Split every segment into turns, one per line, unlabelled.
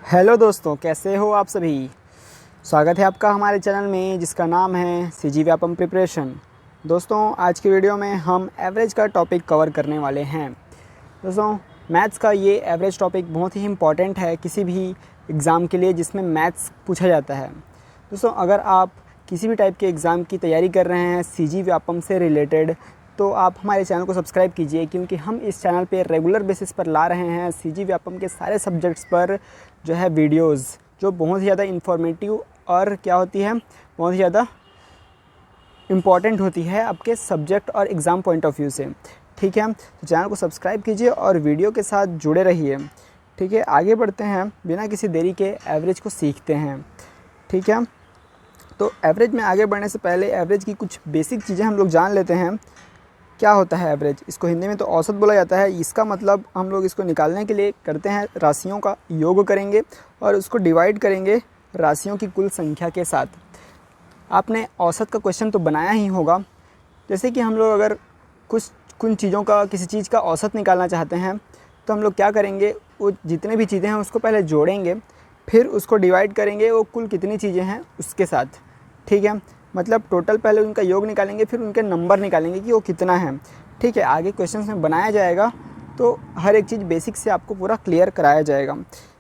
Hello दोस्तों, कैसे हो आप सभी। स्वागत है आपका हमारे चैनल में जिसका नाम है सीजी व्यापम प्रिपरेशन। दोस्तों, आज की वीडियो में हम एवरेज का टॉपिक कवर करने वाले हैं। दोस्तों, मैथ्स का ये एवरेज टॉपिक बहुत ही इम्पॉर्टेंट है किसी भी एग्ज़ाम के लिए जिसमें मैथ्स पूछा जाता है। दोस्तों, अगर आप किसी भी टाइप के एग्ज़ाम की तैयारी कर रहे हैं सीजी व्यापम से रिलेटेड, तो आप हमारे चैनल को सब्सक्राइब कीजिए, क्योंकि हम इस चैनल पे रेगुलर बेसिस पर ला रहे हैं सीजी व्यापम के सारे सब्जेक्ट्स पर जो है वीडियोस जो बहुत ही ज़्यादा इन्फॉर्मेटिव और क्या होती है, बहुत ही ज़्यादा इम्पॉर्टेंट होती है आपके सब्जेक्ट और एग्ज़ाम पॉइंट ऑफ व्यू से। ठीक है, तो चैनल को सब्सक्राइब कीजिए और वीडियो के साथ जुड़े रहिए। ठीक है, आगे बढ़ते हैं, बिना किसी देरी के एवरेज को सीखते हैं। ठीक है, तो एवरेज में आगे बढ़ने से पहले एवरेज की कुछ बेसिक चीज़ें हम लोग जान लेते हैं। क्या होता है एवरेज? इसको हिंदी में तो औसत बोला जाता है। इसका मतलब हम लोग इसको निकालने के लिए करते हैं, राशियों का योग करेंगे और उसको डिवाइड करेंगे राशियों की कुल संख्या के साथ। आपने औसत का क्वेश्चन तो बनाया ही होगा। जैसे कि हम लोग अगर कुछ चीज़ों का, किसी चीज़ का औसत निकालना चाहते हैं, तो हम लोग क्या करेंगे, वो जितने भी चीज़ें हैं उसको पहले जोड़ेंगे, फिर उसको डिवाइड करेंगे वो कुल कितनी चीज़ें हैं उसके साथ। ठीक है, मतलब टोटल पहले उनका योग निकालेंगे, फिर उनके नंबर निकालेंगे कि वो कितना है। ठीक है, आगे क्वेश्चंस में बनाया जाएगा तो हर एक चीज़ बेसिक से आपको पूरा क्लियर कराया जाएगा।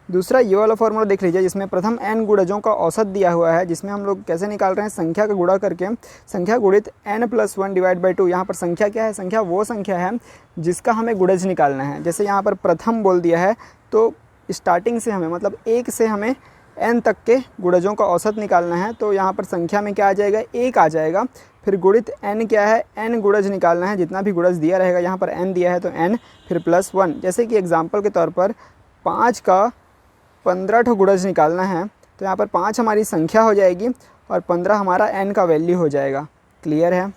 दूसरा ये वाला फॉर्मूला देख लीजिए, जिसमें प्रथम n गुणजों का औसत दिया हुआ है, जिसमें हम लोग कैसे निकाल रहे हैं, संख्या का गुणा करके संख्या गुणित n+1 डिवाइड बाई 2। यहाँ पर संख्या क्या है? संख्या वो संख्या है जिसका हमें गुणज निकालना है। जैसे यहाँ पर प्रथम बोल दिया है, तो स्टार्टिंग से हमें, मतलब 1 से हमें n तक के गुणजों का औसत निकालना है। तो यहाँ पर संख्या में क्या आ जाएगा? 1 आ जाएगा। फिर गुणित n क्या है? n गुणज निकालना है, जितना भी गुणज दिया रहेगा, यहाँ पर n दिया है तो n, फिर +1। जैसे कि एग्जांपल के तौर पर 5 का 15 ठो गुणज निकालना है, तो यहाँ पर 5 हमारी संख्या हो जाएगी और 15 हमारा n का वैल्यू हो जाएगा। क्लियर है?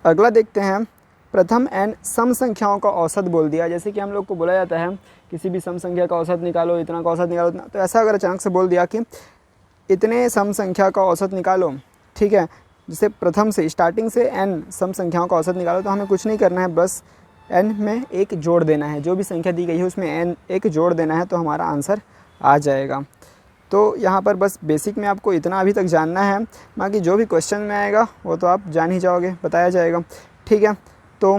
अगला देखते हैं, प्रथम n सम संख्याओं का औसत बोल दिया। जैसे कि हम लोग को बोला जाता है किसी भी सम संख्या का औसत निकालो, इतना का औसत निकालो, इतना, तो ऐसा अगर अचानक से बोल दिया कि इतने सम संख्या का औसत निकालो, ठीक है, जैसे प्रथम से स्टार्टिंग से n सम संख्याओं का औसत निकालो, तो हमें कुछ नहीं करना है, बस n में 1 जोड़ देना है। जो भी संख्या दी गई है उसमें n 1 जोड़ देना है, तो हमारा आंसर आ जाएगा। तो यहाँ पर बस बेसिक में आपको इतना अभी तक जानना है, बाकी जो भी क्वेश्चन में आएगा वो तो आप जान ही जाओगे, बताया जाएगा। ठीक है, तो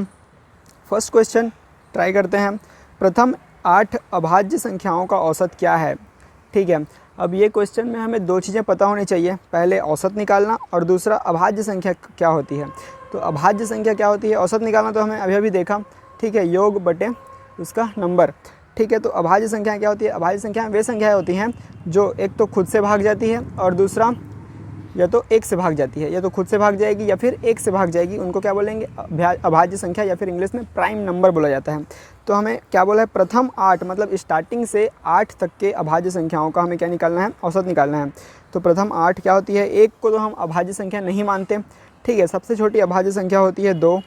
फर्स्ट क्वेश्चन ट्राई करते हैं। प्रथम 8 अभाज्य संख्याओं का औसत क्या है? ठीक है, अब ये क्वेश्चन में हमें 2 चीज़ें पता होनी चाहिए, पहले औसत निकालना और दूसरा अभाज्य संख्या क्या होती है। तो अभाज्य संख्या क्या होती है? औसत निकालना तो हमें अभी अभी देखा, ठीक है, योग बटे उसका नंबर। ठीक है, तो अभाज्य संख्या क्या होती है? अभाज्य संख्याएं वे संख्याएं होती हैं जो एक तो खुद से भाग जाती है और दूसरा या तो 1 से भाग जाती है, या तो खुद से भाग जाएगी या फिर 1 से भाग जाएगी। उनको क्या बोलेंगे? अभाज्य संख्या, या फिर इंग्लिश में प्राइम नंबर बोला जाता है। तो हमें क्या बोला है? प्रथम 8, मतलब स्टार्टिंग से 8 तक के अभाज्य संख्याओं का हमें क्या निकालना है? औसत निकालना है। तो प्रथम 8 क्या होती है? 1 को तो हम अभाज्य संख्या नहीं मानते। ठीक है, सबसे छोटी अभाज्य संख्या होती है 2।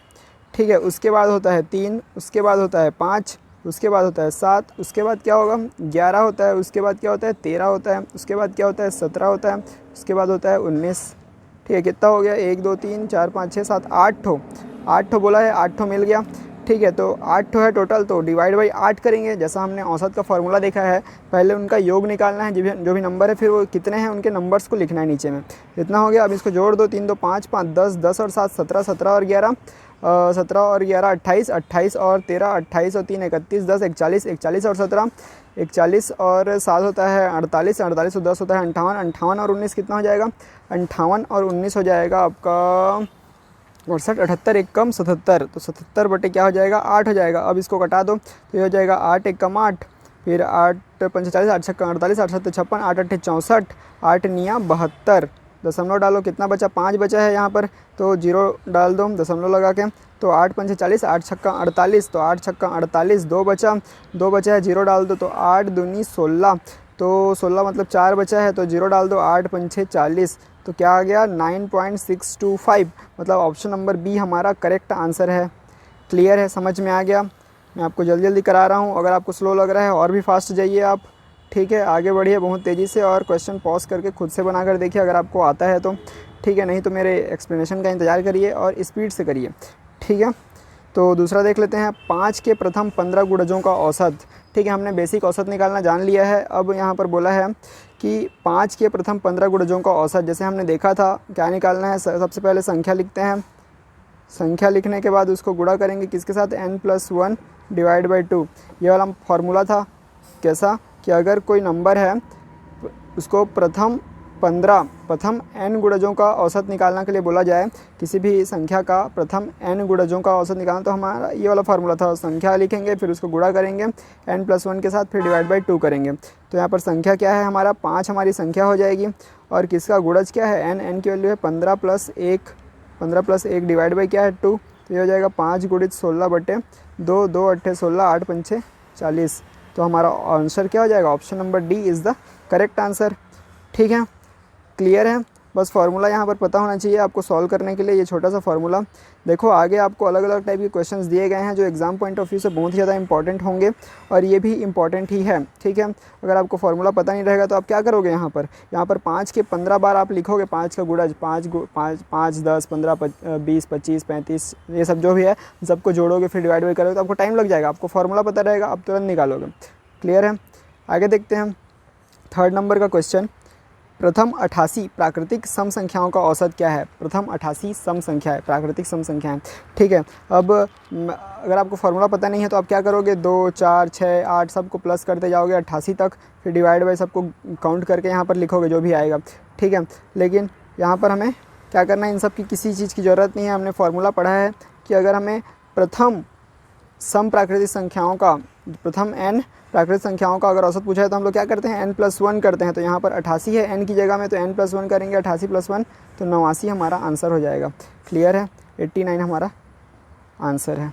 ठीक है, उसके बाद होता है 3, उसके बाद होता है 5, उसके बाद होता है 7, उसके बाद क्या होगा? 11 होता है, उसके बाद क्या होता है? 13 होता है, उसके बाद क्या होता है? 17 होता है, उसके बाद होता है 19। ठीक है, कितना हो गया? 1 2 3 4 5 6 7 8 ठो, 8 ठो बोला है, 8 ठो मिल गया। ठीक है, तो 8 ठो है टोटल, तो डिवाइड बाई 8 करेंगे। जैसा हमने औसत का फॉर्मूला देखा है, पहले उनका योग निकालना है, जो भी नंबर है, फिर वो कितने हैं उनके नंबर्स को लिखना है नीचे में। इतना हो गया। अब इसको जोड़ दो, 3 2 5 5 10, 10 और 7 17, 17 और 11 17 और 11 28, 28 और 13 28 और 3 31, 10 41, 41 और 17 41 और 7 होता है 48, 48 और 10 होता है 58, 58 और 19 कितना हो जाएगा? 58 और 19 हो जाएगा आपका 68, 78 1 कम 77, तो 77 बटे क्या हो जाएगा? 8 हो जाएगा। अब इसको कटा दो तो ये हो जाएगा 8 1 कम 8, फिर 8 5 40, 8 6 48, 8 7 56, 8 8 64, 8 9 72। दशमलव डालो, कितना बचा? 5 बचा है यहाँ पर, तो 0 डाल दो दशमलव लगा के। तो 8 5 40, 8 6 48, तो 8 6 48, 2 बचा है, 0 डाल दो, तो 8 दूनी 16, तो 16 मतलब 4 बचा है, तो 0 डाल दो, 8 5 40, तो क्या आ गया? 9.625, मतलब ऑप्शन नंबर बी हमारा करेक्ट आंसर है। क्लियर है? समझ में आ गया? मैं आपको जल्दी जल्दी करा रहा हूँ, अगर आपको स्लो लग रहा है और भी फास्ट जाइए आप। ठीक है, आगे बढ़िए बहुत तेज़ी से और क्वेश्चन पॉज करके खुद से बना कर देखिए अगर आपको आता है तो। ठीक है, नहीं तो मेरे एक्सप्लेनेशन का इंतज़ार करिए और स्पीड से करिए। ठीक है, तो दूसरा देख लेते हैं। 5 के प्रथम 15 गुणजों का औसत। ठीक है, हमने बेसिक औसत निकालना जान लिया है। अब यहाँ पर बोला है कि 5 के प्रथम 15 गुणजों का औसत, जैसे हमने देखा था क्या निकालना है, सबसे पहले संख्या लिखते हैं। संख्या लिखने के बाद उसको गुणा करेंगे किसके साथ, n+1 डिवाइड बाई 2। ये वाला फॉर्मूला था कैसा कि अगर कोई नंबर है उसको प्रथम n गुणजों का औसत निकालने के लिए बोला जाए, किसी भी संख्या का प्रथम n गुणजों का औसत निकालना, तो हमारा ये वाला फार्मूला था। संख्या लिखेंगे, फिर उसको गुणा करेंगे n+1 के साथ, फिर डिवाइड बाई 2 करेंगे। तो यहाँ पर संख्या क्या है हमारा, 5 हमारी संख्या हो जाएगी, और किसका गुणज क्या है, n की वैल्यू है 15 + 1 डिवाइड बाई क्या है 2। तो ये हो जाएगा 5 × 16/2, 2 8 16, 8 5 40। तो हमारा आंसर क्या हो जाएगा, option number D is the correct answer. ठीक है, क्लियर है। बस फार्मूला यहाँ पर पता होना चाहिए आपको सॉल्व करने के लिए, ये छोटा सा फार्मूला। देखो आगे आपको अलग अलग टाइप के क्वेश्चंस दिए गए हैं जो एग्जाम पॉइंट ऑफ व्यू से बहुत ही ज़्यादा इंपॉर्टेंट होंगे, और ये भी इंपॉर्टेंट ही है। ठीक है, अगर आपको फार्मूला पता नहीं रहेगा तो आप क्या करोगे, यहाँ पर 5 के 15 बार आप लिखोगे, 5 का गुणज, 5 10 15 20 25 35 ये सब जो भी है सबको जोड़ोगे, फिर डिवाइड बाई करोगे, तो आपको टाइम लग जाएगा। आपको फार्मूला पता रहेगा, आप तुरंत निकालोगे। क्लियर है, आगे देखते हैं 3rd नंबर का क्वेश्चन। प्रथम 88 प्राकृतिक सम संख्याओं का औसत क्या है। प्रथम 88 सम संख्या है, प्राकृतिक सम संख्या है। ठीक है, अब अगर आपको फार्मूला पता नहीं है तो आप क्या करोगे, 2 4 6 8 सबको प्लस करते जाओगे 88 तक, फिर डिवाइड बाई सबको काउंट करके यहाँ पर लिखोगे जो भी आएगा। ठीक है, लेकिन यहाँ पर हमें क्या करना है, इन सब की किसी चीज़ की ज़रूरत नहीं है। हमने फार्मूला पढ़ा है कि अगर हमें प्रथम सम प्राकृतिक संख्याओं का, प्रथम n प्राकृतिक संख्याओं का अगर औसत पूछा है तो हम लोग क्या करते हैं, n+1 करते हैं। तो यहाँ पर 88 है n की जगह में, तो n+1 करेंगे, 88 + 1 तो 89 हमारा आंसर हो जाएगा। क्लियर है, 89 हमारा आंसर है।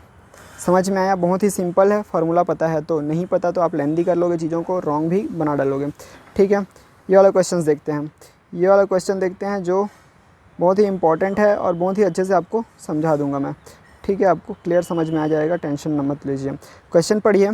समझ में आया, बहुत ही सिंपल है, फार्मूला पता है तो। नहीं पता तो आप लेंदी कर लोगे, चीज़ों को रॉन्ग भी बना डालोगे। ठीक है, ये वाला क्वेश्चन देखते हैं। ये वाला क्वेश्चन देखते हैं जो बहुत ही इंपॉर्टेंट है और बहुत ही अच्छे से आपको समझा दूंगा मैं। ठीक है, आपको क्लियर समझ में आ जाएगा, टेंशन न मत लीजिए। क्वेश्चन पढ़िए।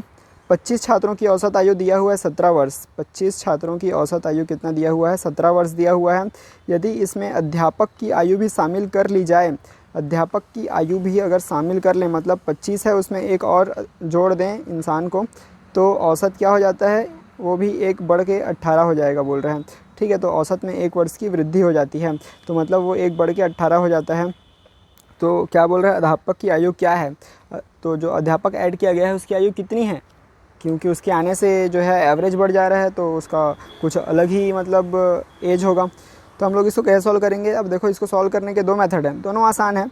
25 छात्रों की औसत आयु दिया हुआ है 17 वर्ष। 25 छात्रों की औसत आयु कितना दिया हुआ है, 17 वर्ष दिया हुआ है। यदि इसमें अध्यापक की आयु भी शामिल कर ली जाए, अध्यापक की आयु भी अगर शामिल कर लें, मतलब 25 है उसमें एक और जोड़ दें इंसान को, तो औसत क्या हो जाता है, वो भी 1 बढ़ के 18 हो जाएगा बोल रहे हैं। ठीक है, तो औसत में 1 वर्ष की वृद्धि हो जाती है, तो मतलब वो 1 बढ़ के 18 हो जाता है। तो क्या बोल रहा है, अध्यापक की आयु क्या है, तो जो अध्यापक ऐड किया गया है उसकी आयु कितनी है, क्योंकि उसके आने से जो है एवरेज बढ़ जा रहा है, तो उसका कुछ अलग ही मतलब एज होगा। तो हम लोग इसको कैसे सॉल्व करेंगे। अब देखो, इसको सॉल्व करने के 2 मेथड हैं, दोनों आसान है।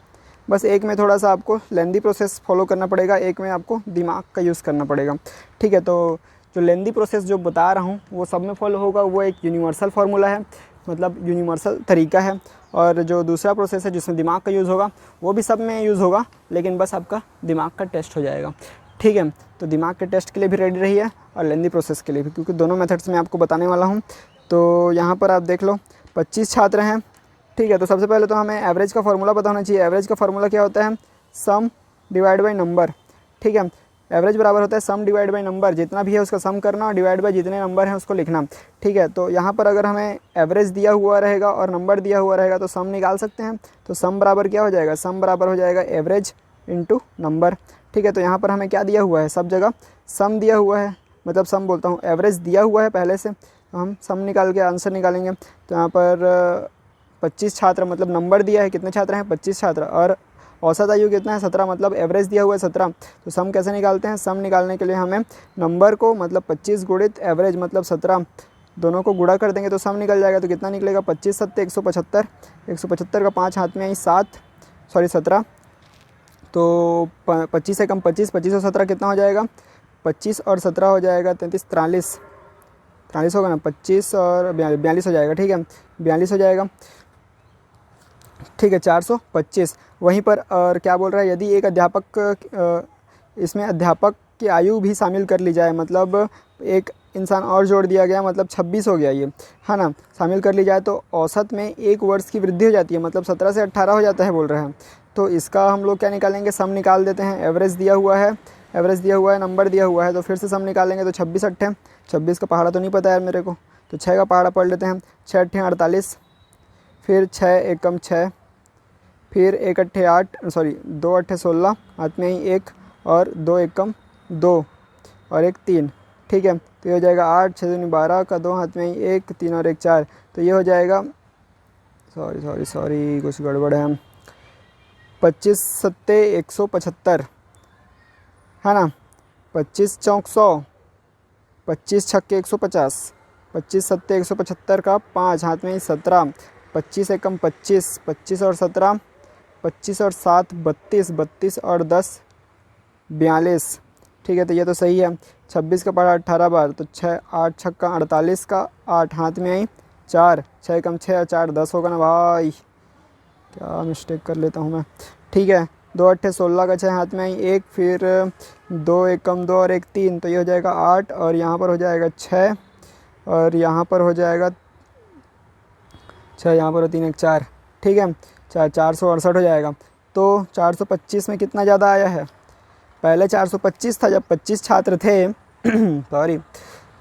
बस एक में थोड़ा सा आपको लेंदी प्रोसेस फॉलो करना पड़ेगा, एक में आपको दिमाग का यूज़ करना पड़ेगा। ठीक है, तो जो लेंदी प्रोसेस जो बता रहा हूँ वो सब में फॉलो होगा, वो एक यूनिवर्सल फार्मूला है, मतलब यूनिवर्सल तरीका है। और जो दूसरा प्रोसेस है जिसमें दिमाग का यूज़ होगा वो भी सब में यूज़ होगा, लेकिन बस आपका दिमाग का टेस्ट हो जाएगा। ठीक है, तो दिमाग के टेस्ट के लिए भी रेडी रहिए और लेंदी प्रोसेस के लिए भी, क्योंकि दोनों मेथड्स में आपको बताने वाला हूँ। तो यहाँ पर आप देख लो 25 छात्र हैं। ठीक है, तो सबसे पहले तो हमें एवरेज का फार्मूला पता होना चाहिए। एवरेज का फार्मूला क्या होता है, सम डिवाइड बाई नंबर। ठीक है, एवरेज बराबर होता है सम डिवाइड बाई नंबर, जितना भी है उसका सम करना और डिवाइड बाई जितने नंबर हैं उसको लिखना। ठीक है, तो यहाँ पर अगर हमें एवरेज दिया हुआ रहेगा और नंबर दिया हुआ रहेगा तो सम निकाल सकते हैं। तो सम बराबर क्या हो जाएगा, सम बराबर हो जाएगा एवरेज इंटू नंबर। ठीक है, तो यहाँ पर हमें क्या दिया हुआ है, सब जगह सम दिया हुआ है, मतलब सम बोलता हूँ, एवरेज दिया हुआ है पहले से, तो हम सम निकाल के आंसर निकालेंगे। तो यहाँ पर 25 छात्र मतलब नंबर दिया है, कितने छात्र हैं, 25 छात्र, और औसत आयु कितना है, 17, मतलब एवरेज दिया हुआ है 17। तो सम कैसे निकालते हैं, सम निकालने के लिए हमें नंबर को मतलब 25 गुणित एवरेज मतलब 17 दोनों को गुणा कर देंगे तो सम निकल जाएगा। तो कितना निकलेगा, 25 7 175, 175 का 5 हाथ में आई 17, तो 25 से कम 25, 25 और 17 कितना हो जाएगा, 25 और 17 हो जाएगा 33, 43 होगा ना, 25 और 42 हो जाएगा। ठीक है, 42 हो जाएगा। ठीक है, 425। वहीं पर और क्या बोल रहा है, यदि एक अध्यापक, इसमें अध्यापक की आयु भी शामिल कर ली जाए, मतलब एक इंसान और जोड़ दिया गया, मतलब 26 हो गया ये, है ना, शामिल कर ली जाए तो औसत में 1 वर्ष की वृद्धि हो जाती है, मतलब 17 से 18 हो जाता है बोल रहे हैं। तो इसका हम लोग क्या निकालेंगे, सम निकाल देते हैं। एवरेज दिया हुआ है, नंबर दिया हुआ है, तो फिर से सम निकालेंगे। तो 26 8, 26 का पहाड़ा तो नहीं पता है मेरे को, तो 6 का पहाड़ा पढ़ लेते हैं। 6 8 48, फिर 6 1 कम 6, फिर 1 8 8, सॉरी 2 8 16, हाथ में ही 1, और 2 1 कम 2 और 1 3, ठीक है। तो ये हो जाएगा 8 6 दूनी 12 का 2 हाथ में ही 1 3 और 1 4, तो ये हो जाएगा सॉरी कुछ गड़बड़ है। 25 सत्ते 175 है ना, 25 चौक 100, 25 छक्के 150, 25 सत्ते 175 का 5 हाथ में ही 17, 25 एकम 25, 25 और 17 25 और 7 32, 32 और 10 42, ठीक है। तो ये तो सही है। 26 का पढ़ा 18 बार, तो 6 8 छक्का 48 का 8 हाथ में आई 4, 6 कम 6 और 4 10 होगा ना भाई, क्या मिस्टेक कर लेता हूँ मैं, ठीक है। 2 8 16 का 6 हाथ में आई 1, फिर 2 1 कम 2 और 1 3, तो ये हो जाएगा 8 और यहाँ पर हो जाएगा 6 और यहाँ पर हो जाएगा 6, यहाँ पर हो 3 1 4, ठीक है। 468 हो जाएगा। तो 425 में कितना ज़्यादा आया है, पहले 425 था जब 25 छात्र थे सॉरी,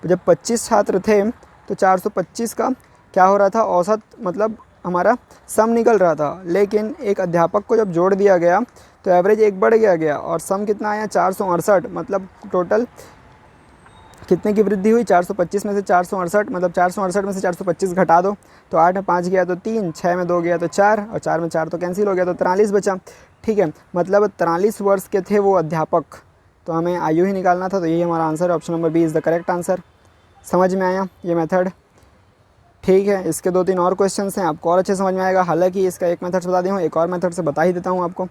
जब 25 छात्र थे तो 425 का क्या हो रहा था, औसत मतलब हमारा सम निकल रहा था, लेकिन एक अध्यापक को जब जोड़ दिया गया तो एवरेज एक बढ़ गया और सम कितना आया 468, मतलब टोटल कितने की वृद्धि हुई, 425 में से 468, मतलब 468 में से 425 घटा दो तो 8 में 5 गया तो 3, 6 में 2 गया तो 4 और 4 में 4 तो कैंसिल हो गया, तो 43 बचा, ठीक है। मतलब 43 वर्ष के थे वो अध्यापक, तो हमें आयु ही निकालना था, तो यही हमारा आंसर है। Option number B is the correct answer. समझ में आया ये मेथड, ठीक है। इसके 2-3 और क्वेश्चंस हैं, आपको और अच्छे समझ में आएगा। हालांकि इसका एक मेथड बता दिया हूँ, एक और मेथड से बता ही देता हूँ आपको,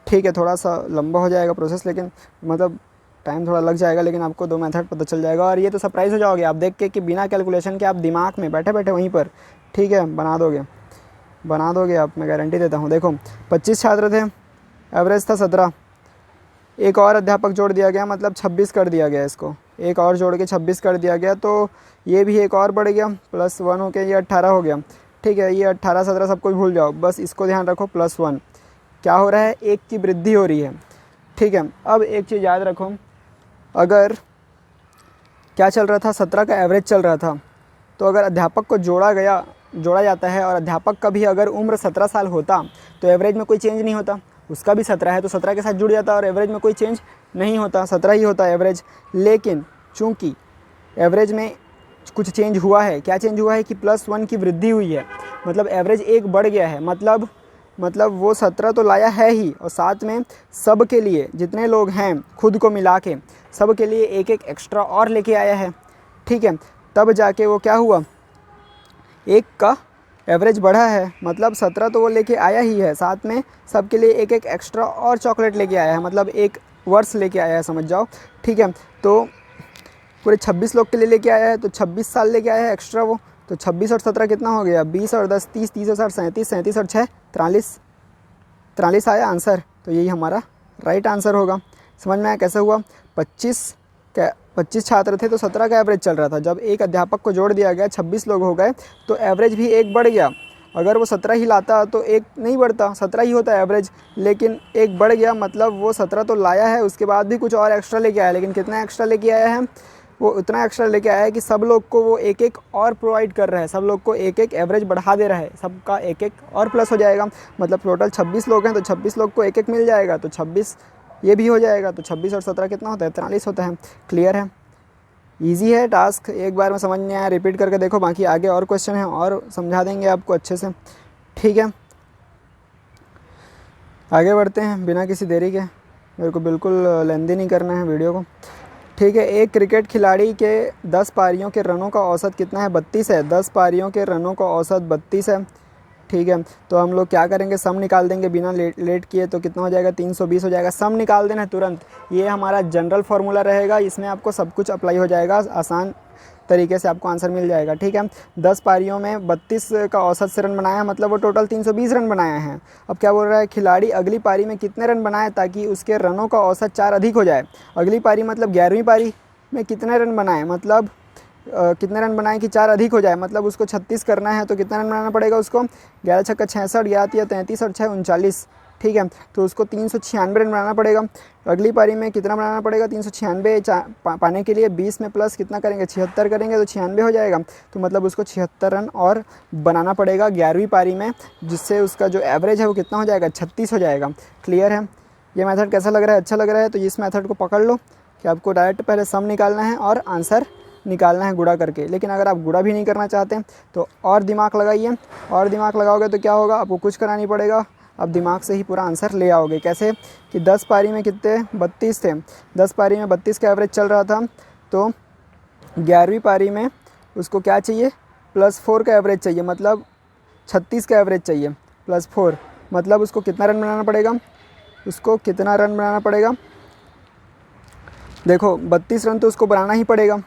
ठीक है। थोड़ा सा लंबा हो जाएगा प्रोसेस, लेकिन मतलब टाइम थोड़ा लग जाएगा, लेकिन आपको 2 मेथड पता चल जाएगा। और ये तो सरप्राइज़ हो जाओगे आप देख के कि बिना कैलकुलेशन के आप दिमाग में बैठे बैठे वहीं पर, ठीक है, बना दोगे आप, मैं गारंटी देता हूँ। देखो 25 छात्र थे, एवरेज था 17, एक और अध्यापक जोड़ दिया गया, मतलब 26 कर दिया गया, इसको एक और जोड़ के 26 कर दिया गया, तो ये भी एक और बढ़ गया, +1 हो के ये 18 हो गया, ठीक है। ये 18 17 सब कुछ भूल जाओ, बस इसको ध्यान रखो, +1 क्या हो रहा है, 1 की वृद्धि हो रही है, ठीक है। अब एक चीज़ याद रखो, अगर क्या चल रहा था, 17 का एवरेज चल रहा था, तो अगर अध्यापक को जोड़ा जाता है और अध्यापक का भी अगर उम्र 17 साल होता तो एवरेज में कोई चेंज नहीं होता, उसका भी 17 है तो 17 के साथ जुड़ जाता और एवरेज में कोई चेंज नहीं होता, 17 ही होता एवरेज। लेकिन चूंकि एवरेज में कुछ चेंज हुआ है, क्या चेंज हुआ है कि +1 की वृद्धि हुई है, मतलब एवरेज 1 बढ़ गया है, मतलब वो 17 तो लाया है ही, और साथ में सब के लिए जितने लोग हैं खुद को मिला के सब के लिए एक एक एक्स्ट्रा और लेके आया है, ठीक है। तब जाके वो क्या हुआ, 1 का एवरेज बढ़ा है, मतलब 17 तो वो लेके आया ही है, साथ में सब के लिए एक एक एक्स्ट्रा और चॉकलेट लेके आया है, मतलब एक वर्ष लेके आया है, समझ जाओ, ठीक है। तो पूरे 26 लोग के लिए लेके आया है, तो 26 साल लेके आया है एक्स्ट्रा वो, तो 26 और 17 कितना हो गया, 20 और 10 30, 30 और 7 37, 37 और 6 43 आया आंसर, तो यही हमारा राइट आंसर होगा। समझ में आया कैसे हुआ, 25 छात्र थे तो 17 का एवरेज चल रहा था, जब एक अध्यापक को जोड़ दिया गया 26 लोग हो गए तो एवरेज भी 1 बढ़ गया, अगर वो 17 ही लाता तो 1 नहीं बढ़ता, 17 ही होता है एवरेज, लेकिन 1 बढ़ गया, मतलब वो 17 तो लाया है, उसके बाद भी कुछ और एक्स्ट्रा लेके आया, लेकिन कितना एक्स्ट्रा लेके आया है, वो उतना एक्स्ट्रा लेके आया है कि सब लोग को वो एक एक और प्रोवाइड कर रहा है, सब लोग को एक एक एवरेज बढ़ा दे रहा है, सबका एक एक और प्लस हो जाएगा, मतलब टोटल 26 लोग हैं तो 26 लोग को एक एक मिल जाएगा, तो 26 ये भी हो जाएगा, तो 26 और 17 कितना होता है, 43 होता है। क्लियर है, इजी है टास्क, एक बार में समझ नहीं आया रिपीट करके देखो, बाकी आगे और क्वेश्चन है और समझा देंगे आपको अच्छे से, ठीक है। आगे बढ़ते हैं बिना किसी देरी के, मेरे को बिल्कुल लेंदी नहीं करना है वीडियो को, ठीक है। एक क्रिकेट खिलाड़ी के 10 पारियों के रनों का औसत कितना है, 32 है, 10 पारियों के रनों का औसत 32 है, ठीक है। तो हम लोग क्या करेंगे, सम निकाल देंगे बिना लेट किए, तो कितना हो जाएगा, 320 हो जाएगा, सम निकाल देना तुरंत, ये हमारा जनरल फार्मूला रहेगा, इसमें आपको सब कुछ अप्लाई हो जाएगा, आसान तरीके से आपको आंसर मिल जाएगा, ठीक है। 10 पारियों में 32 का औसत से रन बनाया, मतलब वो टोटल 320 रन बनाए हैं। अब क्या बोल रहा है, खिलाड़ी अगली पारी में कितने रन बनाए ताकि उसके रनों का औसत 4 अधिक हो जाए, अगली पारी मतलब 11वीं पारी में कितने रन बनाए, मतलब कितने रन बनाए कि 4 अधिक हो जाए, मतलब उसको 36 करना है तो कितना रन बनाना पड़ेगा उसको, 11 छक्का 66, 11 33 और 6 39, ठीक है। तो उसको 396 रन बनाना पड़ेगा, अगली पारी में कितना बनाना पड़ेगा, 396 पाने के लिए 20 में प्लस कितना करेंगे, 76 करेंगे तो 96 हो जाएगा, तो मतलब उसको 76 रन और बनाना पड़ेगा 11वीं पारी में, जिससे उसका जो एवरेज है वो कितना हो जाएगा, 36 हो जाएगा। क्लियर है, ये मेथड कैसा लग रहा है, अच्छा लग रहा है, तो इस मेथड को पकड़ लो, कि आपको डायरेक्ट पहले सम निकालना है और आंसर निकालना है गुणा करके। लेकिन अगर आप गुणा भी नहीं करना चाहते तो और दिमाग लगाइए, और दिमाग लगाओगे तो क्या होगा, आपको कुछ करना नहीं पड़ेगा, आप दिमाग से ही पूरा आंसर ले आओगे। कैसे कि 10 पारी में कितने 32 थे, 10 पारी में 32 का एवरेज चल रहा था, तो 11वीं पारी में उसको क्या चाहिए, +4 का एवरेज चाहिए, मतलब 36 का एवरेज चाहिए, +4 मतलब उसको कितना रन बनाना पड़ेगा, उसको कितना रन बनाना पड़ेगा। देखो 32 रन तो उसको बनाना ही पड़ेगा,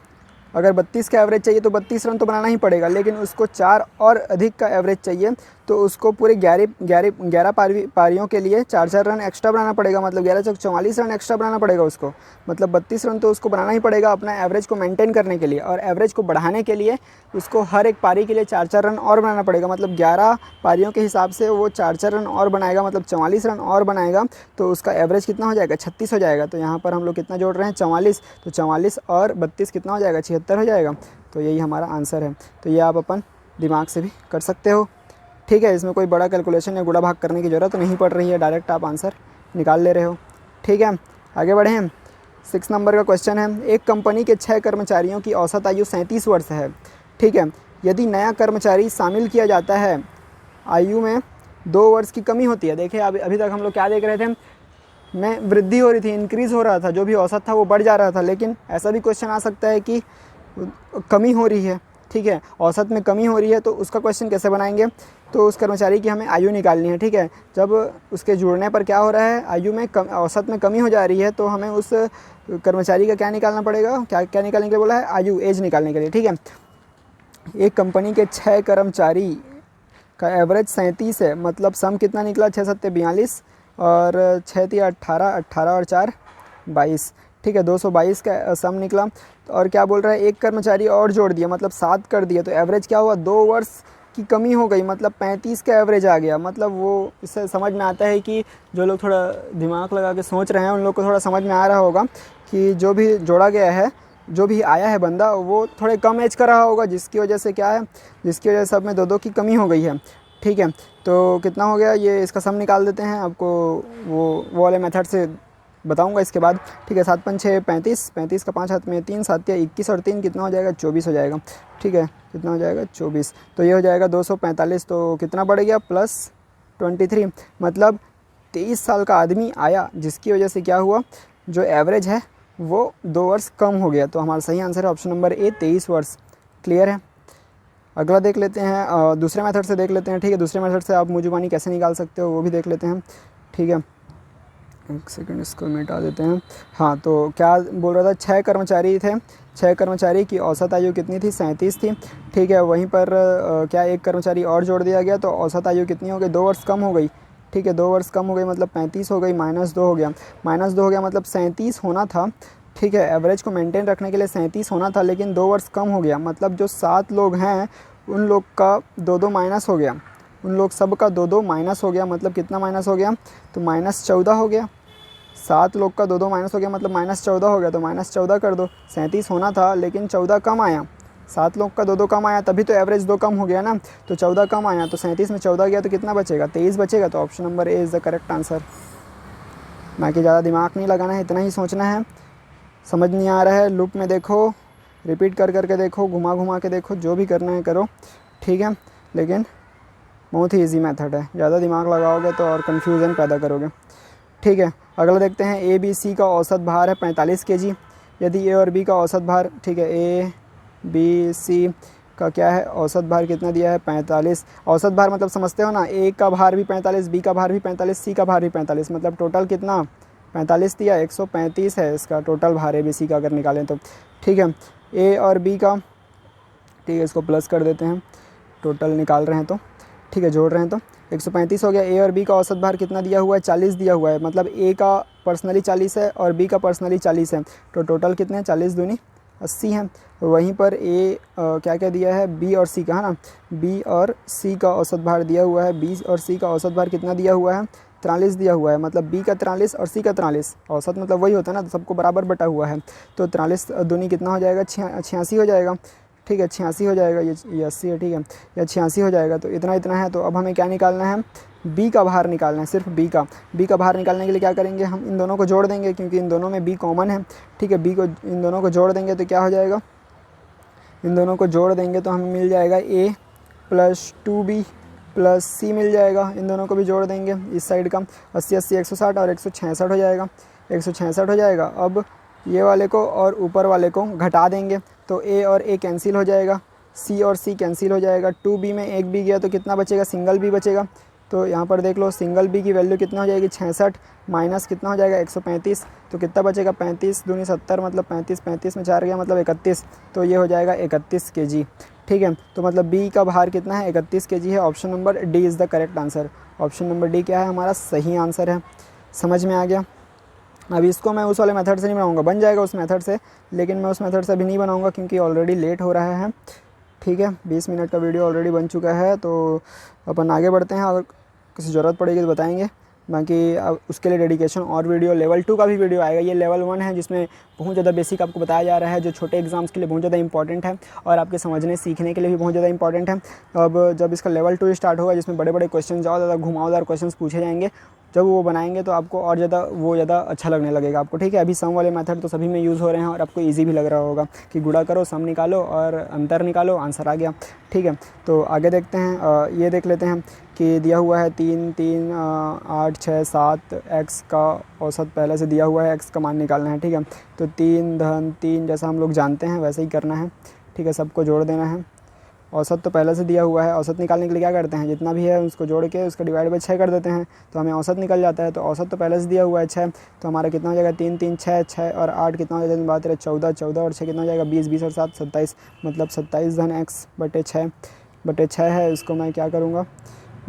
अगर 32 का एवरेज चाहिए तो 32 रन तो बनाना ही पड़ेगा, लेकिन उसको 4 और अधिक का एवरेज चाहिए तो उसको पूरे 11 पारियों के लिए 4-4 रन एक्स्ट्रा बनाना पड़ेगा, मतलब 11 चौक 44 रन एक्स्ट्रा बनाना पड़ेगा उसको, मतलब 32 रन तो उसको बनाना ही पड़ेगा अपना एवरेज को मेंटेन करने के लिए। और एवरेज को बढ़ाने के लिए उसको हर एक पारी के लिए 4-4 रन और बनाना पड़ेगा, मतलब 11 पारियों के हिसाब से वो 4-4 रन और बनाएगा, मतलब 44 रन और बनाएगा, तो उसका एवरेज कितना हो जाएगा, 36 हो जाएगा। तो यहाँ पर हम लोग कितना जोड़ रहे हैं, 44, तो 44 और 32 कितना हो जाएगा, 76 हो जाएगा। तो यही हमारा आंसर है। तो ये आप अपन दिमाग से भी कर सकते हो, ठीक है। इसमें कोई बड़ा कैलकुलेशन या गुणा भाग करने की ज़रूरत नहीं पड़ रही है, डायरेक्ट आप आंसर निकाल ले रहे हो, ठीक है। आगे बढ़ें, 6 नंबर का क्वेश्चन है, एक कंपनी के 6 कर्मचारियों की औसत आयु 37 वर्ष है, ठीक है। यदि नया कर्मचारी शामिल किया जाता है, आयु में 2 वर्ष की कमी होती है। देखिए अभी तक हम लोग क्या देख रहे थे, में वृद्धि हो रही थी, इंक्रीज़ हो रहा था, जो भी औसत था वो बढ़ जा रहा था, लेकिन ऐसा भी क्वेश्चन आ सकता है कि कमी हो रही है, ठीक है, औसत में कमी हो रही है, तो उसका क्वेश्चन कैसे बनाएंगे, तो उस कर्मचारी की हमें आयु निकालनी है, ठीक है। जब उसके जुड़ने पर क्या हो रहा है, आयु में औसत में कमी हो जा रही है, तो हमें उस कर्मचारी का क्या निकालना पड़ेगा, क्या निकालने के लिए बोला है, आयु, एज निकालने के लिए, ठीक है। एक कंपनी के 6 कर्मचारी का एवरेज 37 है, मतलब सम कितना निकला, 6 7 42 और 6 3 18, 18 और 4 22, ठीक है, 222 का सम निकला। और क्या बोल रहा है, एक कर्मचारी और जोड़ दिया, मतलब 7 कर दिया, तो एवरेज क्या हुआ, 2 वर्ष की कमी हो गई, मतलब 35 का एवरेज आ गया। मतलब वो इससे समझ में आता है कि जो लोग थोड़ा दिमाग लगा के सोच रहे हैं उन लोग को थोड़ा समझ में आ रहा होगा कि जो भी जोड़ा गया है, जो भी आया है बंदा, वो थोड़े कम एज का रहा होगा, जिसकी वजह से क्या है, जिसकी वजह से सब में 2-2 की कमी हो गई है, ठीक है। तो कितना हो गया, ये इसका सम निकाल देते हैं, आपको वो वाले मेथड से बताऊंगा इसके बाद, ठीक है। 7 5 6 35, 35 का 5 हाथ में 3, 7 या 21 और 3 कितना हो जाएगा, 24 हो जाएगा, ठीक है। कितना हो जाएगा, 24, तो ये हो जाएगा 245, तो कितना बढ़ गया, +23, मतलब 23 साल का आदमी आया, जिसकी वजह से क्या हुआ, जो एवरेज है वो 2 वर्ष कम हो गया। तो हमारा सही आंसर है ऑप्शन नंबर ए, 23 वर्ष। क्लियर है। अगला देख लेते हैं, दूसरे मेथड से देख लेते हैं, ठीक है। दूसरे मेथड से आप मूजूबानी कैसे निकाल सकते हो वो भी देख लेते हैं, ठीक है। एक सेकंड, इसको मिटा देते हैं। हाँ, तो क्या बोल रहा था, 6 कर्मचारी थे, 6 कर्मचारी की औसत आयु कितनी थी, 37 थी, ठीक है। वहीं पर क्या एक कर्मचारी और जोड़ दिया गया, तो औसत आयु कितनी हो गई, 2 वर्ष कम हो गई, ठीक है। 2 वर्ष कम हो गई, मतलब 35 हो गई, -2 हो गया, -2 हो गया, मतलब 37 होना था, ठीक है। एवरेज को मेंटेन रखने के लिए 37 होना था, लेकिन 2 वर्ष कम हो गया, मतलब जो 7 लोग हैं उन लोग का 2-2 माइनस हो गया, उन लोग सब का 2-2 माइनस हो गया, मतलब कितना माइनस हो गया, तो -14 हो गया। 7 लोग का 2-2 माइनस हो गया, मतलब -14 हो गया, तो -14 कर दो। 37 होना था लेकिन 14 कम आया, 7 लोग का 2-2 कम आया, तभी तो एवरेज 2 कम हो गया ना, तो 14 कम आया, तो 37 में 14 गया तो कितना बचेगा, 23 बचेगा। तो option number A is the correct answer. बाकी ज़्यादा दिमाग नहीं लगाना है, इतना ही सोचना है। समझ नहीं आ रहा है, लूप में देखो, रिपीट कर करके देखो, घुमा घुमा के देखो, जो भी करना है करो, ठीक है। लेकिन बहुत ही ईजी मेथड है, ज़्यादा दिमाग लगाओगे तो और कन्फ्यूज़न पैदा करोगे, ठीक है। अगला देखते हैं, ए बी सी का औसत भार है 45 kg। यदि ए और बी का औसत भार, ठीक है, ए बी सी का क्या है, औसत भार कितना दिया है, 45। औसत भार मतलब समझते हो ना, ए का भार भी 45, बी का भार भी 45, सी का भार भी 45, मतलब टोटल कितना 45 दिया, 135 है इसका टोटल भार ए बी सी का अगर निकालें तो, ठीक है। ए और बी का, ठीक है, इसको प्लस कर देते हैं, टोटल निकाल रहे हैं तो, ठीक है, जोड़ रहे हैं तो 135 हो गया। ए और बी का औसत भार कितना दिया हुआ है, 40 दिया हुआ है, मतलब ए का पर्सनली 40 है और बी का पर्सनली 40 है, तो टोटल कितने हैं, 40 दूनी 80 हैं। वहीं पर ए क्या क्या दिया है, बी और सी का, है ना, बी और सी का औसत भार दिया हुआ है, बी और सी का औसत भार कितना दिया हुआ है, 43 दिया हुआ है, मतलब बी का 43 और सी का 43, औसत मतलब वही होता है ना, तो सबको बराबर बटा हुआ है, तो 43 दूनी कितना हो जाएगा, 86 हो जाएगा, ठीक है, 86 हो जाएगा, ये 80 है, ठीक है, ये 86 हो जाएगा। तो इतना इतना है। तो अब हमें क्या निकालना है, बी का भार निकालना है, सिर्फ बी का भार निकालने के लिए क्या करेंगे, हम इन दोनों को जोड़ देंगे क्योंकि इन दोनों में बी कॉमन है, ठीक है। बी को इन दोनों को जोड़ देंगे तो क्या हो जाएगा, इन दोनों को जोड़ देंगे तो हमें मिल जाएगा a plus 2b plus c मिल जाएगा। इन दोनों को भी जोड़ देंगे, इस साइड का 80 80 160 और 166 हो जाएगा, 166 हो जाएगा। अब ये वाले को और ऊपर वाले को घटा देंगे तो a और a कैंसिल हो जाएगा, c और c कैंसिल हो जाएगा। 2b में एक b गया तो कितना बचेगा, सिंगल b बचेगा। तो यहाँ पर देख लो सिंगल b की वैल्यू कितना हो जाएगी, 66 माइनस कितना हो जाएगा 135, तो कितना बचेगा 35 दूनी 70, मतलब 35, 35 में 4 गया मतलब 31, तो ये हो जाएगा 31 kg, ठीक है। तो मतलब b का भार कितना है, 31 kg है। Option number D is the correct answer. Option number D क्या है, हमारा सही आंसर है। समझ में आ गया। अब इसको मैं उस वाले मेथड से नहीं बनाऊंगा, बन जाएगा उस मेथड से, लेकिन मैं उस मेथड से अभी नहीं बनाऊंगा क्योंकि ऑलरेडी लेट हो रहा है, ठीक है। 20 मिनट का वीडियो ऑलरेडी बन चुका है। तो अपन आगे बढ़ते हैं, अगर किसी ज़रूरत पड़ेगी तो बताएंगे। बाकी अब उसके लिए डेडिकेशन और वीडियो लेवल 2 का भी वीडियो आएगा। ये लेवल 1 है जिसमें बहुत ज़्यादा बेसिक आपको बताया जा रहा है, जो छोटे एग्जाम्स के लिए बहुत ज़्यादा इंपॉर्टेंट है और आपके समझने सीखने के लिए भी बहुत ज़्यादा इंपॉर्टेंट है। अब जब इसका लेवल 2 स्टार्ट होगा, जिसमें बड़े बड़े क्वेश्चन, ज़्यादा घुमावदार क्वेश्चन पूछे जाएंगे, जब वो बनाएंगे तो आपको और ज़्यादा अच्छा लगने लगेगा आपको, ठीक है। अभी सम वाले मेथड तो सभी में यूज़ हो रहे हैं और आपको इजी भी लग रहा होगा कि गुणा करो, सम निकालो और अंतर निकालो, आंसर आ गया, ठीक है। तो आगे देखते हैं, ये देख लेते हैं कि दिया हुआ है 3 3 8 6 7 x का औसत पहले से दिया हुआ है, x का मान निकालना है, ठीक है। तो 3 धन 3 जैसा हम लोग जानते हैं वैसे ही करना है, ठीक है, सबको जोड़ देना है। औसत तो पहले से दिया हुआ है, औसत निकालने के लिए क्या करते हैं, जितना भी है उसको जोड़ के उसका डिवाइड बाई 6 कर देते हैं तो हमें औसत निकल जाता है। तो औसत तो पहले से दिया हुआ है 6, तो हमारा कितना हो जाएगा 3 3 6 6 और 8 कितना हो जाएगा, बात है 14 14 और 6 कितना हो जाएगा 20 20 और 7 27, मतलब 27 धन x बटे 6 है। इसको मैं क्या करूँगा,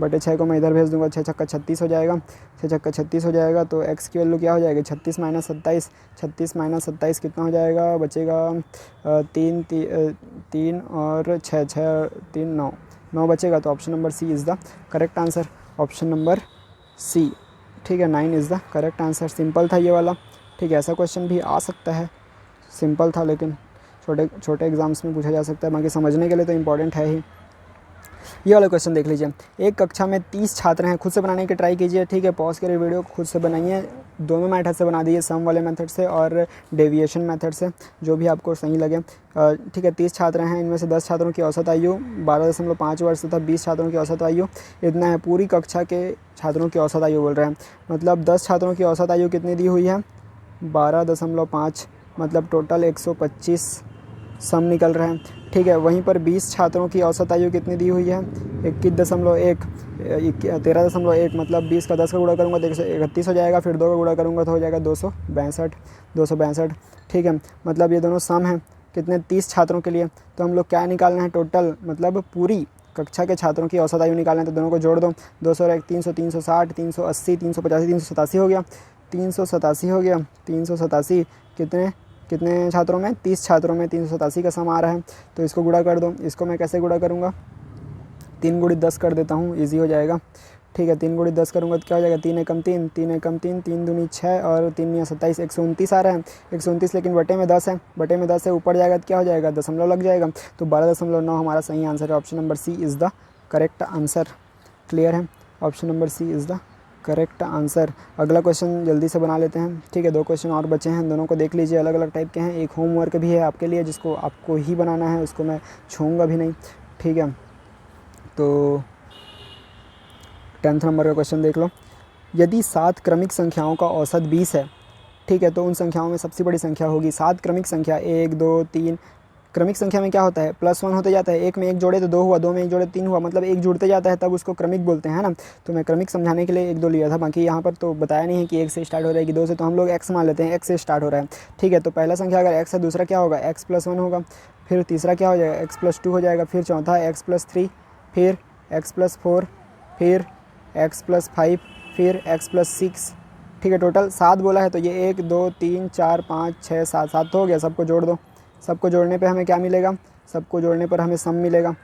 बटे 6 को मैं इधर भेज दूँगा, 6 छक्का 36 हो जाएगा, 6 छक्का 36 हो जाएगा। तो x की वैल्यू क्या हो जाएगी, 36 माइनस 27, 36 माइनस 27 कितना हो जाएगा, बचेगा 3 और 6 6 3 9 बचेगा। तो option number C is the correct answer. Option number C, ठीक है, 9 is the correct answer. Simple था ये वाला, ठीक है। ऐसा क्वेश्चन भी आ सकता है, सिंपल था लेकिन छोटे एग्जाम्स में पूछा जा सकता है, बाकी समझने के लिए तो इम्पॉर्टेंट है ही। ये वाला क्वेश्चन देख लीजिए, एक कक्षा में 30 छात्र हैं, खुद से बनाने की ट्राई कीजिए, ठीक है। पॉज करिए वीडियो, खुद से बनाइए, दोनों मेथड से बना दीजिए, सम वाले मेथड से और डेविएशन मेथड से, जो भी आपको सही लगे, ठीक है। 30 छात्र हैं, इनमें से 10 छात्रों की औसत आयु 12.5 वर्ष तथा 20 छात्रों की औसत आयु इतना है। पूरी कक्षा के छात्रों की औसत आयु बोल रहे हैं, मतलब 10 छात्रों की औसत आयु कितनी दी हुई है, 12.5, मतलब टोटल 125 सम निकल रहे हैं, ठीक है। वहीं पर 20 छात्रों की औसत आयु कितनी दी हुई है, 21.1 13.1, मतलब 20 का 10 का गुणा करूँगा तो 131 हो जाएगा, फिर 2 का गुणा करूँगा तो हो जाएगा 262, ठीक है। मतलब ये दोनों सम हैं कितने, 30 छात्रों के लिए। तो हम लोग क्या निकालना है, टोटल मतलब पूरी कक्षा के छात्रों की औसत आयु निकालना है। तो दोनों को जोड़ दो, 200 और 1 300, 360, 380, 385, 387 हो गया, 387 हो गया, 387 कितने छात्रों में, 30 छात्रों में 387 का सम आ रहा है। तो इसको गुणा कर दो। इसको मैं कैसे गुणा करूँगा, 3 गुणित 10 कर देता हूँ, इजी हो जाएगा, ठीक है। 3 गुणित 10 करूँगा तो क्या हो जाएगा, 3 एकम 3, 3 एकम 3, 3 दूनी 6 और 3 या 27, 129 आ रहा है, 129, लेकिन बटे में 10 है, बटे में 10 से ऊपर जाएगा तो क्या हो जाएगा, दशमलव लग जाएगा। तो 12.9 हमारा सही आंसर है। Option number C is the correct answer. Clear है, option number C is the correct answer. अगला क्वेश्चन जल्दी से बना लेते हैं, ठीक है। 2 क्वेश्चन और बचे हैं, दोनों को देख लीजिए, अलग अलग टाइप के हैं। एक होमवर्क भी है आपके लिए जिसको आपको ही बनाना है, उसको मैं छूँगा भी नहीं, ठीक है। तो 10th नंबर का क्वेश्चन देख लो। यदि 7 क्रमिक संख्याओं का औसत 20 है, ठीक है, तो उन संख्याओं में सबसे बड़ी संख्या होगी। 7 क्रमिक संख्या, 1 2 3, क्रमिक संख्या में क्या होता है, +1 होते जाता है, 1 में 1 जोड़े तो 2 हुआ, 2 में 1 जोड़े 3 हुआ, मतलब 1 जुड़ते जाता है, तब उसको क्रमिक बोलते हैं, है ना। तो मैं क्रमिक समझाने के लिए 1 2 लिया था, बाकी यहाँ पर तो बताया नहीं है कि 1 से स्टार्ट हो रहा है कि 2 से, तो हम लोग x मान लेते हैं, x से स्टार्ट हो रहा है, ठीक है। तो पहला संख्या अगर x है, दूसरा क्या होगा, x +1 होगा, फिर तीसरा क्या हो जाएगा, x +2 हो जाएगा, फिर चौथा x +3, फिर x +4, फिर x +5, फिर x +6, ठीक है। टोटल 7 बोला है, तो ये 1 2 3 4 5 6 7, 7 तो हो गया। सबको जोड़ दो, सबको जोड़ने पे हमें क्या मिलेगा, सबको जोड़ने पर हमें सम मिलेगा,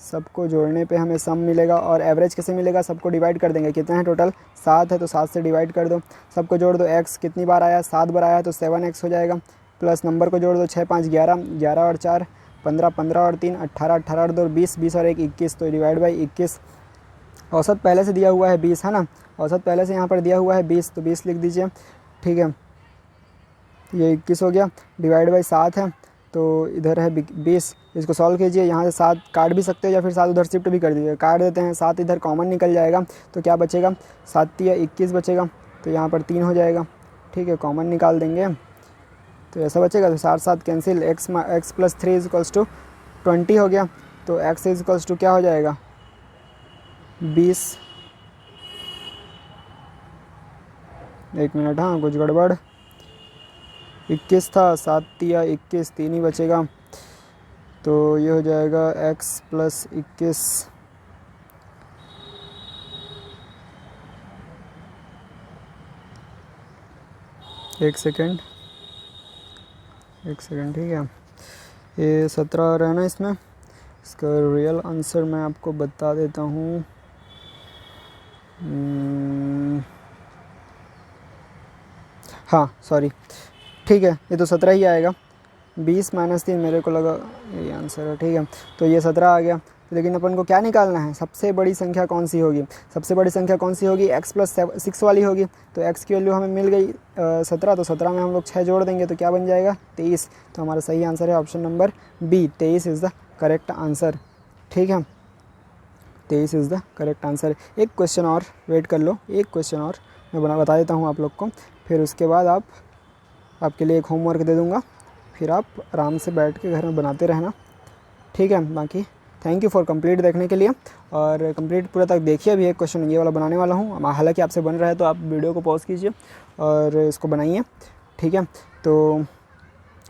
सबको जोड़ने पे हमें सम मिलेगा। और एवरेज कैसे मिलेगा, सबको डिवाइड कर देंगे, कितना है टोटल 7 है, तो 7 से डिवाइड कर दो, सबको जोड़ दो। x कितनी बार आया, 7 बार आया, तो 7x हो जाएगा, प्लस नंबर को जोड़ दो, 6 5 11, 11 और 4 15, 15 और 3 18, 18 और 2 20, 20 और 1 21, तो डिवाइड बाई 21। औसत पहले से दिया हुआ है 20 है ना, औसत पहले से यहाँ पर दिया हुआ है 20, तो 20 लिख दीजिए। ठीक है, ये 21 हो गया, डिवाइड बाई 7 है, तो इधर है 20। इसको सॉल्व कीजिए, यहाँ से 7 काट भी सकते हो या फिर 7 उधर शिफ्ट भी कर दीजिए। काट देते हैं, 7 इधर कॉमन निकल जाएगा, तो क्या बचेगा, 7 या 21 बचेगा, तो यहाँ पर 3 हो जाएगा। ठीक है, कॉमन निकाल देंगे तो ऐसा बचेगा, तो 7 7 cancel, x plus 3 is equals to 20 हो गया, तो x इज इक्वल्स टू क्या हो जाएगा 20। एक मिनट, हाँ कुछ गड़बड़, 21 था, 7 या 21, 3 ही बचेगा, तो ये हो जाएगा x प्लस 21। एक सेकेंड, ठीक है, ये 17 रहना इसमें। इसका रियल आंसर मैं आपको बता देता हूँ। हाँ सॉरी, ठीक है, ये तो 17 ही आएगा। 20 माइनस 3 मेरे को लगा यही आंसर है। ठीक है, तो ये 17 आ गया, लेकिन अपन को क्या निकालना है, सबसे बड़ी संख्या कौन सी होगी। सबसे बड़ी संख्या कौन सी होगी, x प्लस 6 वाली होगी। तो x की वैल्यू हमें मिल गई 17, तो 17 में हम लोग 6 जोड़ देंगे तो क्या बन जाएगा 23। तो हमारा सही आंसर है option number B, 23 is the correct answer. ठीक है, 23 इज़ द करेक्ट आंसर। एक क्वेश्चन और वेट कर लो, एक क्वेश्चन और मैं बता देता हूँ आप लोग को, फिर उसके बाद आपके लिए एक होमवर्क दे दूँगा, फिर आप आराम से बैठ के घर में बनाते रहना। ठीक है, बाकी थैंक यू फॉर कंप्लीट देखने के लिए, और कंप्लीट पूरा तक देखिए। अभी एक क्वेश्चन ये वाला बनाने वाला हूँ, हालांकि आपसे बन रहा है तो आप वीडियो को पॉज कीजिए और इसको बनाइए। ठीक है, तो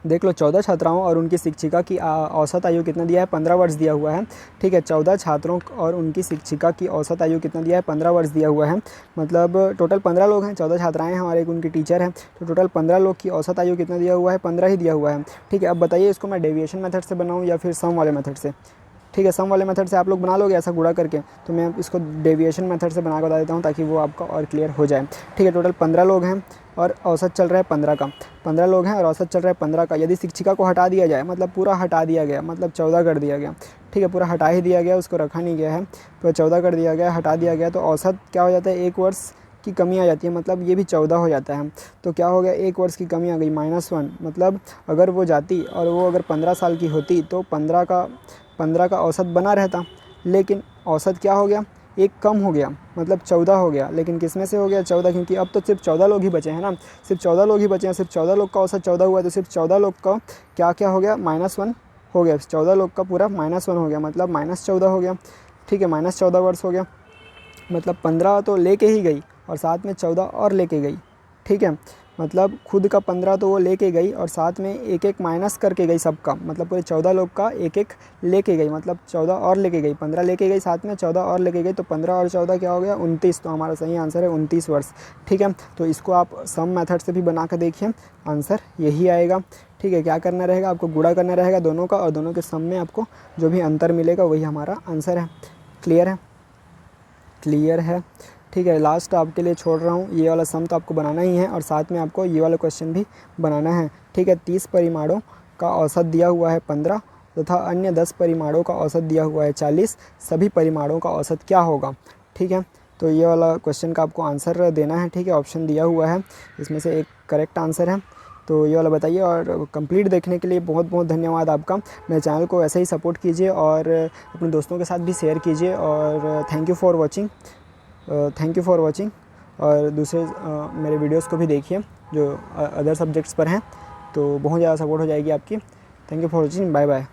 देख लो, 14 छात्राओं और उनकी शिक्षिका की औसत आयु कितना दिया है, 15 वर्ष दिया हुआ है। ठीक है, 14 छात्रों और उनकी शिक्षिका की औसत आयु कितना दिया है, 15 वर्ष दिया हुआ है। मतलब टोटल 15 लोग हैं, 14 छात्राएं हैं और एक उनकी टीचर है, तो टोटल 15 लोग की औसत आयु कितना दिया हुआ है, 15 ही दिया हुआ है। ठीक है, अब बताइए इसको मैं डेविएशन मेथड से बनाऊँ या फिर सम वाले मेथड से। ठीक है, सम वाले मेथड से आप लोग बना लोगे ऐसा गुणा करके, तो मैं इसको डेविएशन मेथड से बना के बता देता हूँ ताकि वो आपका और क्लियर हो जाए। ठीक है, टोटल 15 लोग हैं और औसत चल रहा है 15 का, 15 लोग हैं और औसत चल रहा है 15 का। यदि शिक्षिका को हटा दिया जाए, मतलब पूरा हटा दिया गया, मतलब 14 कर दिया गया। ठीक है, पूरा हटा ही दिया गया, उसको रखा नहीं गया है, तो 14 कर दिया गया, हटा दिया गया, तो औसत क्या हो जाता है, 1 वर्ष की कमी आ जाती है, मतलब ये भी 14 हो जाता है। तो क्या हो गया, 1 वर्ष की कमी आ गई, -1। मतलब अगर वो जाती और वो अगर 15 साल की होती तो 15 का औसत बना रहता, लेकिन औसत क्या हो गया, एक कम हो गया, मतलब 14 हो गया। लेकिन किस में से हो गया 14, क्योंकि अब तो सिर्फ 14 लोग ही बचे हैं ना, सिर्फ 14 लोग ही बचे हैं, सिर्फ 14 लोग का औसत 14 हुआ है, तो सिर्फ 14 लोग का क्या हो गया, -1 हो गया, 14 लोग का पूरा -1 हो गया, मतलब -14 हो गया। ठीक है, -14 वर्ष हो गया, मतलब 15 तो लेके ही गई और साथ में 14 और लेके गई। ठीक है, मतलब खुद का 15 तो वो लेके गई और साथ में एक एक माइनस करके गई सबका, मतलब पूरे 14 लोग का एक एक लेके गई, मतलब 14 और लेके गई, 15 लेके गई, साथ में 14 और लेके गई, तो 15 और 14 क्या हो गया 29। तो हमारा सही आंसर है 29 वर्ष। ठीक है, तो इसको आप सम मेथड से भी बना कर देखिए, आंसर यही आएगा। ठीक है, क्या करना रहेगा, आपको गुणा करना रहेगा दोनों का, और दोनों के सम में आपको जो भी अंतर मिलेगा वही हमारा आंसर है। क्लियर है, क्लियर है। ठीक है, लास्ट आपके लिए छोड़ रहा हूँ, ये वाला सम तो आपको बनाना ही है और साथ में आपको ये वाला क्वेश्चन भी बनाना है। ठीक है, 30 परिमाणों का औसत दिया हुआ है 15 तथा अन्य 10 परिमाणों का औसत दिया हुआ है 40, सभी परिमाणों का औसत क्या होगा। ठीक है, तो ये वाला क्वेश्चन का आपको आंसर देना है। ठीक है, ऑप्शन दिया हुआ है, इसमें से एक करेक्ट आंसर है, तो ये वाला बताइए। और कंप्लीट देखने के लिए बहुत बहुत धन्यवाद आपका। मेरे चैनल को ऐसे ही सपोर्ट कीजिए और अपने दोस्तों के साथ भी शेयर कीजिए, और थैंक यू फॉर वॉचिंग। और दूसरे मेरे वीडियोस को भी देखिए जो अदर सब्जेक्ट्स पर हैं, तो बहुत ज़्यादा सपोर्ट हो जाएगी आपकी। Thank you for watching, bye bye.